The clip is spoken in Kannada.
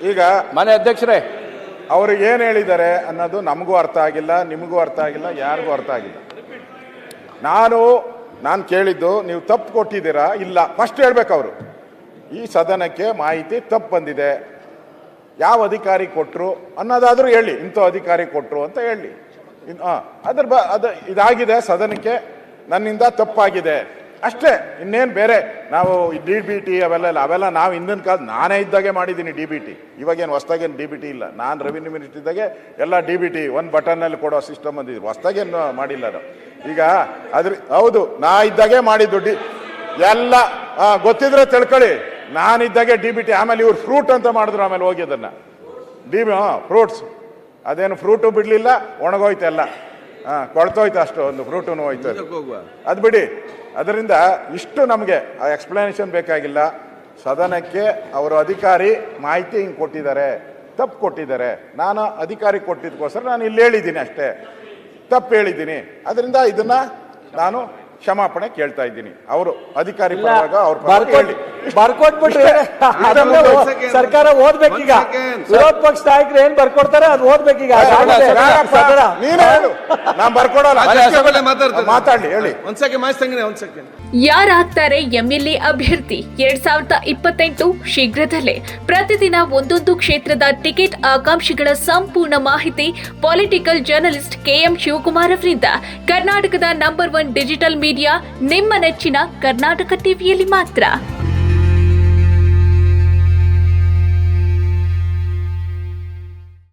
ಈಗ ಮನೆ ಅಧ್ಯಕ್ಷರೇ, ಅವರು ಏನು ಹೇಳಿದ್ದಾರೆ ಅನ್ನೋದು ನಮಗೂ ಅರ್ಥ ಆಗಿಲ್ಲ, ನಿಮಗೂ ಅರ್ಥ ಆಗಿಲ್ಲ, ಯಾರಿಗೂ ಅರ್ಥ ಆಗಿಲ್ಲ. ನಾನು ಕೇಳಿದ್ದು ನೀವು ತಪ್ಪು ಕೊಟ್ಟಿದ್ದೀರಾ ಇಲ್ಲ ಫಸ್ಟ್ ಹೇಳ್ಬೇಕು. ಅವರು ಈ ಸದನಕ್ಕೆ ಮಾಹಿತಿ ತಪ್ಪು ಬಂದಿದೆ, ಯಾವ ಅಧಿಕಾರಿ ಕೊಟ್ಟರು ಅನ್ನೋದಾದ್ರೂ ಹೇಳಿ, ಇಂಥ ಅಧಿಕಾರಿ ಕೊಟ್ಟರು ಅಂತ ಹೇಳಿ. ಇದಾಗಿದೆ ಸದನಕ್ಕೆ, ನನ್ನಿಂದ ತಪ್ಪಾಗಿದೆ ಅಷ್ಟೇ, ಇನ್ನೇನು ಬೇರೆ ನಾವು DBT ಅವೆಲ್ಲ ನಾವು ಹಿಂದಿನ ಕಾಲ ನಾನೇ ಇದ್ದಾಗೆ ಮಾಡಿದ್ದೀನಿ DBT. ಇವಾಗೇನು ಹೊಸ್ದಾಗೇನು DBT ಇಲ್ಲ. ನಾನು ರೆವಿನ್ಯೂ ಮಿನಿಸ್ಟರ್ ಇದ್ದಾಗೆ ಎಲ್ಲ DBT ಒಂದು ಬಟನ್ನಲ್ಲಿ ಕೊಡೋ ಸಿಸ್ಟಮ್ ಬಂದಿದ್ರು, ಹೊಸ್ದಾಗೇನು ಮಾಡಿಲ್ಲ ನಾವು. ಈಗ ಹೌದು, ನಾ ಇದ್ದಾಗೆ ಮಾಡಿದ್ದು ಎಲ್ಲ ಗೊತ್ತಿದ್ರೆ ತಿಳ್ಕೊಳ್ಳಿ. ನಾನಿದ್ದಾಗೆ DBT. ಆಮೇಲೆ ಇವ್ರು ಫ್ರೂಟ್ ಅಂತ ಮಾಡಿದ್ರು, ಆಮೇಲೆ ಹೋಗಿ ಅದನ್ನು ಫ್ರೂಟ್ಸ್, ಅದೇನು ಫ್ರೂಟು ಬಿಡಲಿಲ್ಲ, ಒಣಗೋಯ್ತು ಎಲ್ಲ, ಕೊಳ್ತೋಯ್ತು ಅಷ್ಟು, ಒಂದು ಫ್ರೂಟು ಹೋಯ್ತು. ಅದು ಬಿಡಿ. ಅದರಿಂದ ಇಷ್ಟು ನಮಗೆ ಆ ಎಕ್ಸ್ಪ್ಲನೇಷನ್ ಬೇಕಾಗಿಲ್ಲ. ಸದನಕ್ಕೆ ಅವರು ಅಧಿಕಾರಿ ಮಾಹಿತಿ ಹಿಂಗೆ ಕೊಟ್ಟಿದ್ದಾರೆ, ತಪ್ಪು ಕೊಟ್ಟಿದ್ದಾರೆ. ನಾನು ಅಧಿಕಾರಿ ಕೊಟ್ಟಿದ್ದಕ್ಕೋಸ್ಕರ ನಾನು ಇಲ್ಲಿ ಹೇಳಿದ್ದೀನಿ ಅಷ್ಟೇ, ತಪ್ಪು ಹೇಳಿದ್ದೀನಿ. ಅದರಿಂದ ಇದನ್ನ ನಾನು ಕ್ಷಮಾಪಣೆ ಕೇಳ್ತಾ ಇದ್ದೀನಿ. ಅವರು ಅಧಿಕಾರಿ ಪರವಾಗ ಬರ್ಕೊಟ್ಬಿಟ್ರೆ ಸರ್ಕಾರ ಓದ್ಬೇಕೀಗ. ವಿರೋಧ ಪಕ್ಷ ನಾಯಕರು ಏನ್ ಬರ್ಕೊಡ್ತಾರೆ ಅದು ಓದ್ಬೇಕೀಗ. ನಾನು ಬರ್ಕೊಡಲ್ಲ, ಮಾತಾಡ್ಲಿ ಹೇಳಿ. ಯಾರಾಗ್ತಾರೆ MLA ಅಭ್ಯರ್ಥಿ 2028 ಶೀಘ್ರದಲ್ಲೇ. ಪ್ರತಿದಿನ ಒಂದೊಂದು ಕ್ಷೇತ್ರದ ಟಿಕೆಟ್ ಆಕಾಂಕ್ಷಿಗಳ ಸಂಪೂರ್ಣ ಮಾಹಿತಿ ಪೊಲಿಟಿಕಲ್ ಜರ್ನಲಿಸ್ಟ್ KM ಶಿವಕುಮಾರ್ ಅವರಿಂದ. ಕರ್ನಾಟಕದ ನಂಬರ್ 1 ಡಿಜಿಟಲ್ ಮೀಡಿಯಾ ನಿಮ್ಮ ನೆಚ್ಚಿನ ಕರ್ನಾಟಕ ಟಿವಿಯಲ್ಲಿ ಮಾತ್ರ.